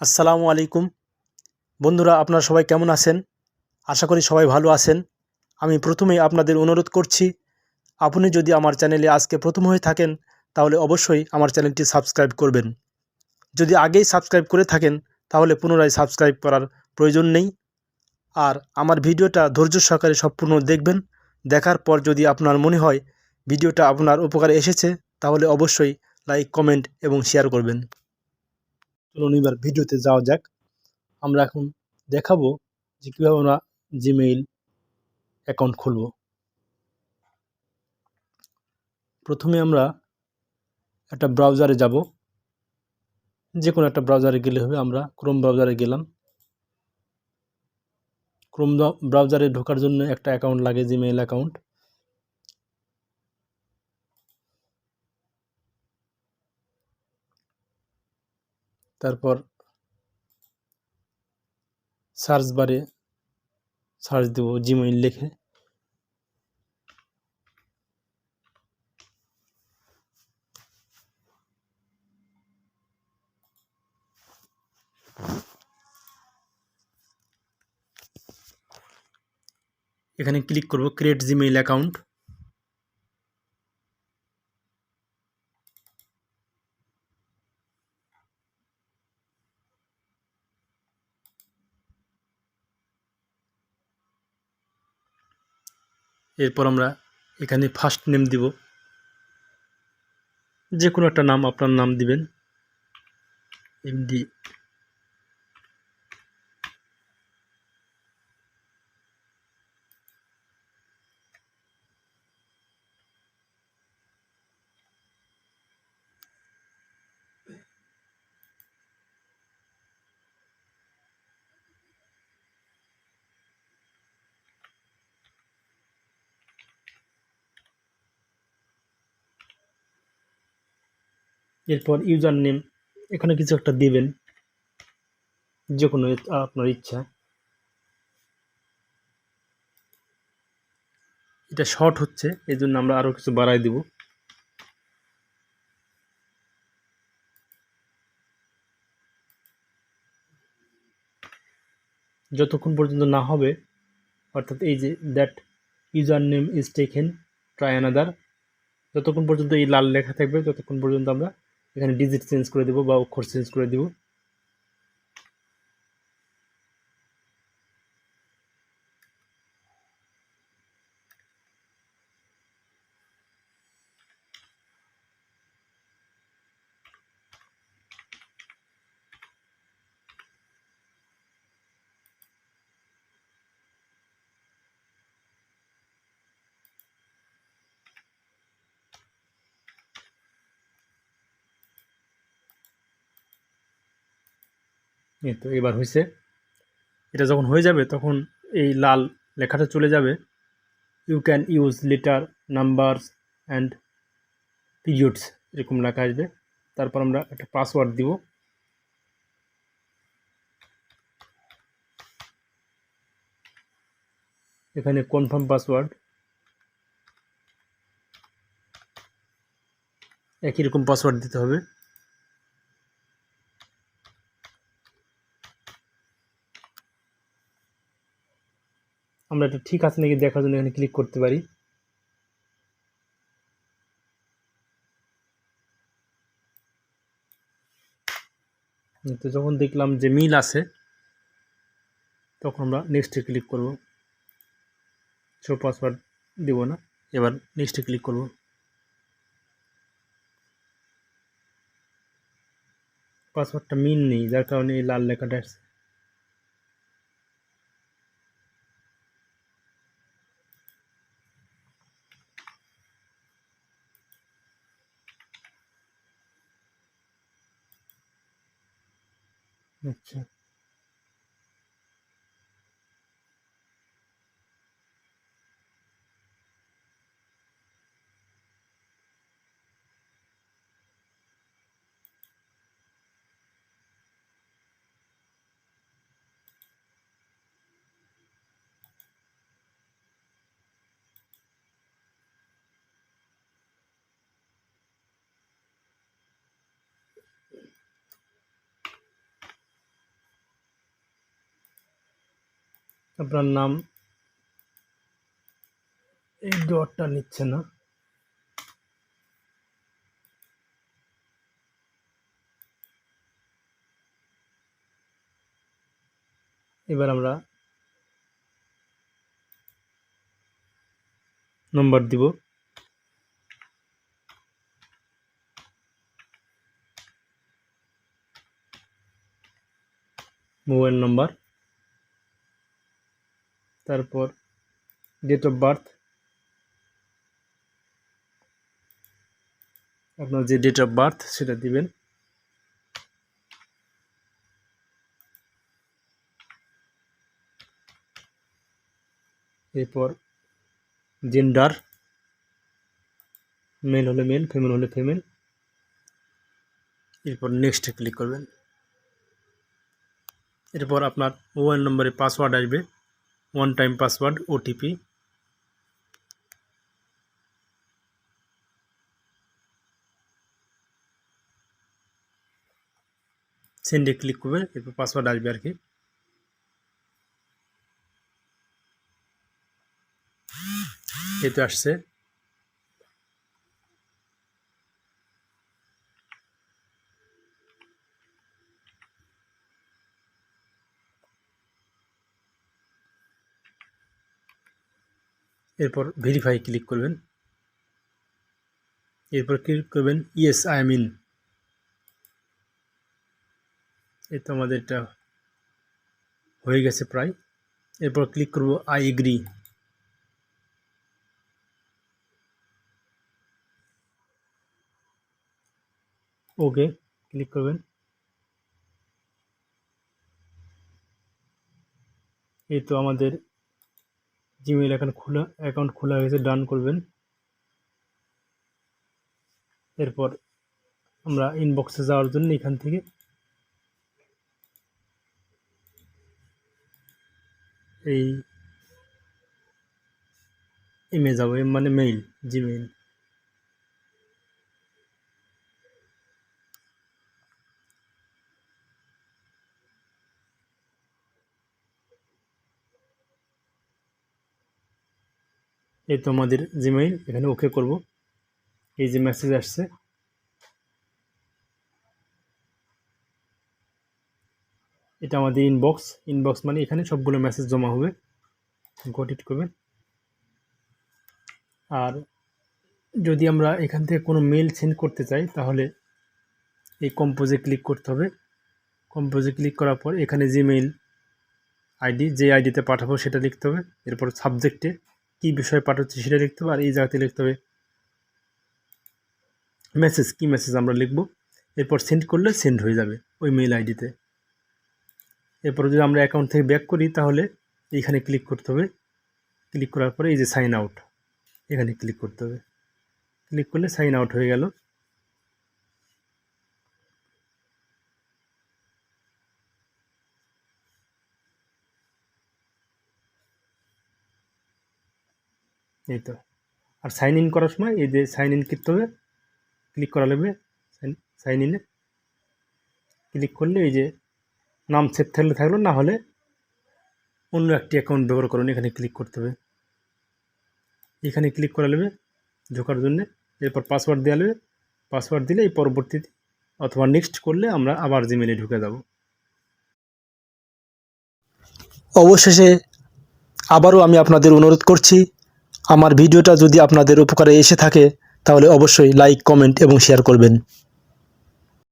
আসসালামু আলাইকুম বন্ধুরা, আপনারা সবাই কেমন আছেন? আশা করি সবাই ভালো আছেন। আমি প্রথমেই আপনাদের অনুরোধ করছি, আপনি যদি আমার চ্যানেলে আজকে প্রথম হয়ে থাকেন তাহলে অবশ্যই আমার চ্যানেলটি সাবস্ক্রাইব করবেন। যদি আগেই সাবস্ক্রাইব করে থাকেন তাহলে পুনরায় সাবস্ক্রাইব করার প্রয়োজন নেই। আর আমার ভিডিওটা ধৈর্য সহকারে সম্পূর্ণ দেখবেন। দেখার পর যদি আপনার মনে হয় ভিডিওটা আপনার উপকারে এসেছে তাহলে অবশ্যই লাইক, কমেন্ট এবং শেয়ার করবেন। চলুন এবার ভিডিওতে যাওয়া যাক। আমরা এখন দেখাবো যে কীভাবে আমরা জিমেইল অ্যাকাউন্ট খুলব। প্রথমে আমরা একটা ব্রাউজারে যাব, যে কোনো একটা ব্রাউজারে গেলে হবে। আমরা ক্রোম ব্রাউজারে গেলাম। ক্রোম ব্রাউজারে ঢোকার জন্য একটা অ্যাকাউন্ট লাগে, জিমেইল অ্যাকাউন্ট। তারপর সার্চ বারে সার্চ দেব জিমেইল লিখে। এখানে ক্লিক করব ক্রিয়েট জিমেইল অ্যাকাউন্ট। এরপর আমরা এখানে ফার্স্ট নেম দিব, যে কোনো একটা নাম, আপনার নাম দিবেন। এমডি। এরপর ইউজার নেম, এখানে কিছু একটা দিবেন, যে কোনো আপনার ইচ্ছা। এটা শর্ট হচ্ছে, এই জন্য আমরা আরও কিছু বাড়াই দিব। যতক্ষণ পর্যন্ত না হবে, অর্থাৎ এই যে that user name is taken, try another, যতক্ষণ পর্যন্ত এই লাল লেখা থাকবে ততক্ষণ পর্যন্ত আমরা এখানে ডিজিট চেঞ্জ করে দেব বা অক্ষর চেঞ্জ করে দেব। এই তো এবার হয়েছে। এটা যখন হয়ে যাবে তখন এই লাল লেখাটা চলে যাবে, you can use letter, numbers and periods, এরকম লেখা আসবে। তারপর আমরা একটা পাসওয়ার্ড দিব। এখানে কনফার্ম পাসওয়ার্ড, একই রকম পাসওয়ার্ড দিতে হবে। আমরা এটা ঠিক আছে নাকি দেখার জন্য এখানে ক্লিক করতে পারি। তো যখন দেখলাম যে মিল আছে তখন আমরা নেক্সটে ক্লিক করব। শো পাসওয়ার্ড দেব না, এবার নেক্সটে ক্লিক করব। পাসওয়ার্ডটা মিল নেই, যার কারণে এই লাল লেখাটা আসছে। আচ্ছা, আপনার নাম এই ডটটা নিচ্ছে না, এবার আমরা নম্বর দিব। মোবাইল নম্বর, তারপর ডেট অফ বার্থ, আপনার যে ডেট অফ বার্থ সেটা দিবেন। এরপর জেন্ডার, মেল হলে মেল, ফিমেল হলে ফিমেল। এরপর নেক্সটে ক্লিক করবেন। এরপর আপনার মোবাইল নম্বরে পাসওয়ার্ড আসবে, ওয়ান টাইম পাসওয়ার্ড, ওটিপি। সেন্ডে ক্লিক করবেন, এরপর পাসওয়ার্ড আসবে আর কি। এই তো আসছে। এরপর ভেরিফাই ক্লিক করবেন। এরপর ক্লিক করবেন ইয়েস আই এম ইন। এই তো আমাদের এটা হয়ে গেছে প্রায়। এরপর ক্লিক করব আই এগ্রি। ওকে ক্লিক করবেন। এই তো আমাদের জিমেইল অ্যাকাউন্ট খোলা হয়েছে, ডান করবেন। এরপর আমরা ইনবক্সে যাওয়ার জন্য এখান থেকে এই ইমেজ যাবো, মানে মেইল, জিমেইল। এই তো আমাদের জিমেইল, এখানে ওকে করব। এই যে মেসেজ আসছে, এটা আমাদের ইনবক্স মানে এখানে সবগুলো মেসেজ জমা হবে। গট ইট করবেন। আর যদি আমরা এখান থেকে কোনো মেল সেন্ড করতে চাই তাহলে এই কম্পোজে ক্লিক করতে হবে। কম্পোজে ক্লিক করার পর এখানে জিমেইল আইডি, যে আইডিতে পাঠাবো সেটা লিখতে হবে। এরপর সাবজেক্টে কী বিষয়ে পাঠাচ্ছি সেটা লিখতে হবে। আর এই জায়গাতে লিখতে হবে মেসেজ, কী মেসেজ আমরা লিখব। এরপর সেন্ড করলে সেন্ড হয়ে যাবে ওই মেইল আইডিতে। এরপর যদি আমরা অ্যাকাউন্ট থেকে ব্যাক করি তাহলে এইখানে ক্লিক করতে হবে। ক্লিক করার পরে এই যে সাইন আউট, এখানে ক্লিক করতে হবে। ক্লিক করলে সাইন আউট হয়ে গেল। এই তো। আর সাইন ইন করার সময় এই যে সাইন ইন করতে হবে, ক্লিক করা লাগবে। সাইন ইনে ক্লিক করলে এই যে নাম সেভ থাকলে থাকলো, না হলে অন্য একটি অ্যাকাউন্ট ব্যবহার করুন, এখানে ক্লিক করতে হবে। এখানে ক্লিক করা নেবে ঢোকার জন্য। এরপর পাসওয়ার্ড দেওয়া নেবে। পাসওয়ার্ড দিলে এই পরবর্তীতে অথবা নেক্সট করলে আমরা আবার জিমেইলে ঢুকে যাব। অবশেষে আবারও আমি আপনাদের অনুরোধ করছি, আমার ভিডিওটা যদি আপনাদের উপকারে এসে থাকে তাহলে অবশ্যই লাইক, কমেন্ট এবং শেয়ার করবেন।